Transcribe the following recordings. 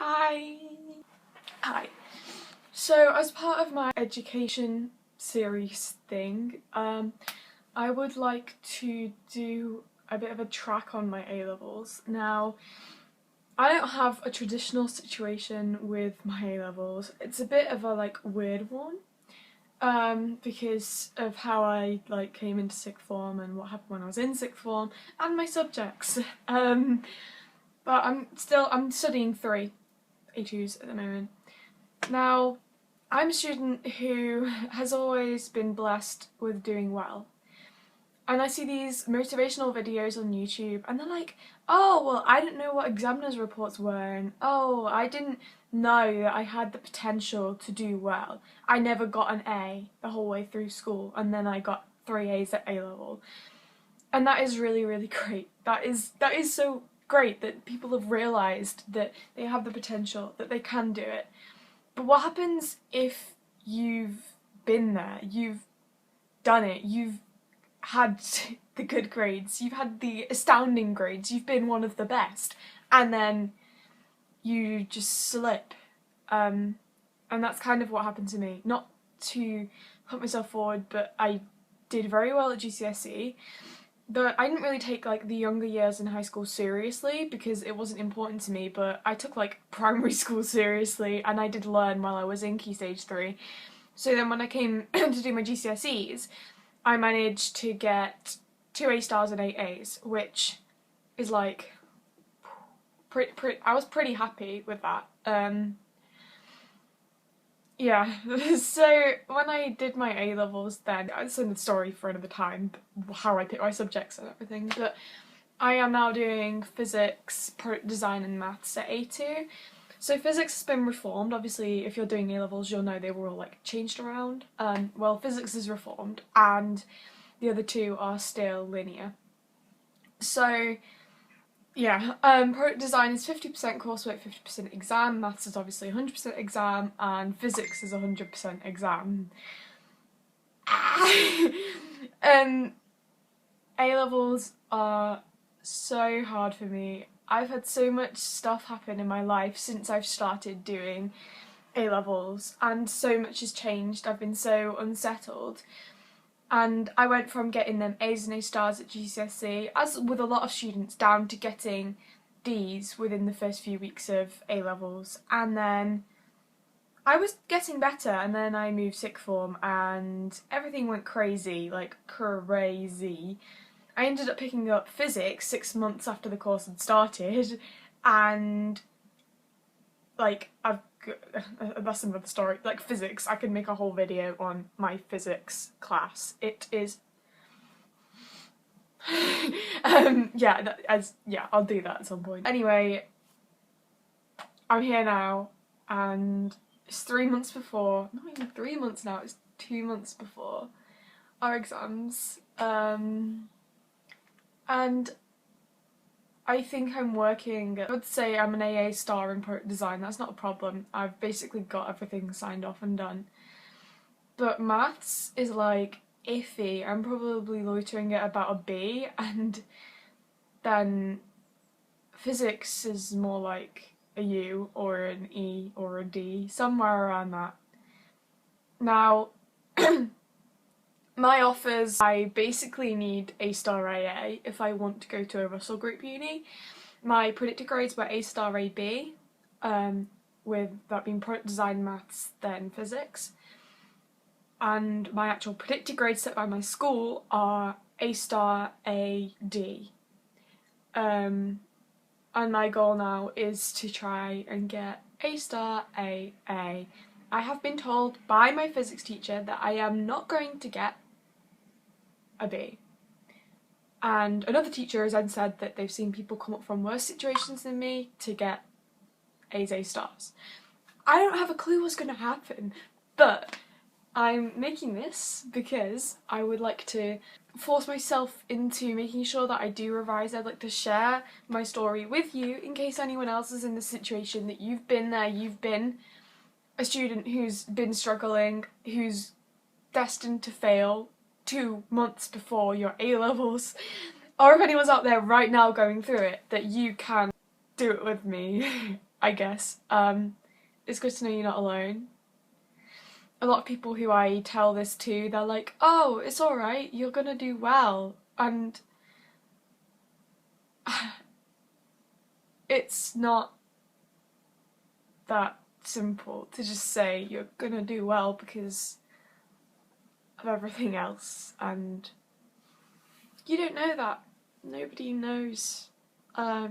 Hi! Hi. So as part of my education series thing, I would like to do a bit of a track on my A-levels. Now, I don't have a traditional situation with my A-levels. It's a bit of a weird one. Because of how I came into sixth form and what happened when I was in sixth form and my subjects. But I'm studying 3 A2s at the moment. Now, I'm a student who has always been blessed with doing well. And I see these motivational videos on YouTube and they're like, oh, well, I didn't know what examiners' reports were, and oh, I didn't know that I had the potential to do well. I never got an A the whole way through school, and then I got 3 A's at A-level. And that is really, really great. That is so great that people have realised that they have the potential, that they can do it. But what happens if you've been there, you've done it, you've had the good grades, you've had the astounding grades, you've been one of the best, and then you just slip? And that's kind of what happened to me. Not to put myself forward, but I did very well at GCSE. But I didn't really take the younger years in high school seriously because it wasn't important to me, but I took primary school seriously, and I did learn while I was in Key Stage 3. So then when I came to do my GCSEs, I managed to get 2 A stars and 8 A's, which is I was pretty happy with that. Yeah, so when I did my A-levels then, it's in the story for another time, how I pick my subjects and everything, but I am now doing physics, product design and maths at A2. So physics has been reformed. Obviously, if you're doing A-levels, you'll know they were all changed around. Well, physics is reformed and the other two are still linear. So yeah, product design is 50% coursework, 50% exam, maths is obviously 100% exam, and physics is 100% exam. A-levels are so hard for me. I've had so much stuff happen in my life since I've started doing A-levels, and so much has changed. I've been so unsettled. And I went from getting them A's and A stars at GCSE, as with a lot of students, down to getting D's within the first few weeks of A-levels. And then I was getting better, and then I moved sixth form and everything went crazy, crazy. I ended up picking up physics 6 months after the course had started, and that's another story. Physics, I could make a whole video on my physics class. It is yeah, I'll do that at some point. Anyway, I'm here now, and it's 3 months before, not even 3 months now, it's 2 months before our exams, and I think I'm working. I would say I'm an AA star in product design, that's not a problem. I've basically got everything signed off and done. But maths is iffy. I'm probably loitering at about a B, and then physics is more like a U or an E or a D, somewhere around that. Now, my offers, I basically need A star AA if I want to go to a Russell Group uni. My predicted grades were A star AB, with that being product design, maths, then physics. And my actual predicted grades set by my school are A star AD. And my goal now is to try and get A star AA. I have been told by my physics teacher that I am not going to get a B. And another teacher has then said that they've seen people come up from worse situations than me to get A's, A stars. I don't have a clue what's going to happen, but I'm making this because I would like to force myself into making sure that I do revise. I'd like to share my story with you in case anyone else is in the situation that you've been there, you've been a student who's been struggling, who's destined to fail 2 months before your A-levels, or if anyone's out there right now going through it, that you can do it with me. I guess. It's good to know you're not alone. A lot of people who I tell this to, they're like, oh, it's alright, you're gonna do well. And it's not that simple to just say you're gonna do well because of everything else, and you don't know that. Nobody knows. I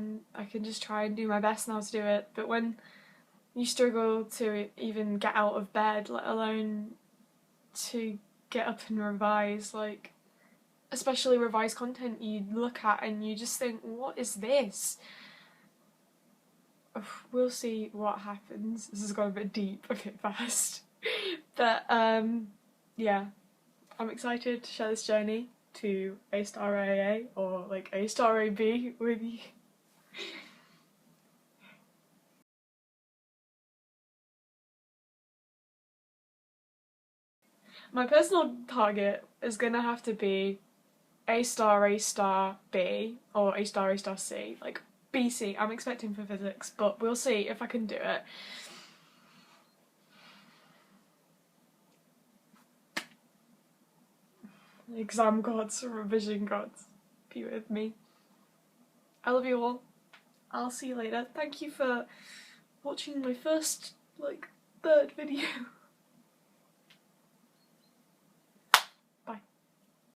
can just try and do my best now to do it, but when you struggle to even get out of bed, let alone to get up and revise, like, especially revise content you look at and you just think, what is this? We'll see what happens. This has got a bit deep, a bit fast. But yeah, I'm excited to share this journey to A-star AA or like A-star AB with you. My personal target is gonna have to be A-star B, or A-star C, like BC. I'm expecting for physics, but we'll see if I can do it. Exam gods, revision gods, be with me. I love you all. I'll see you later. Thank you for watching my first, like, third video.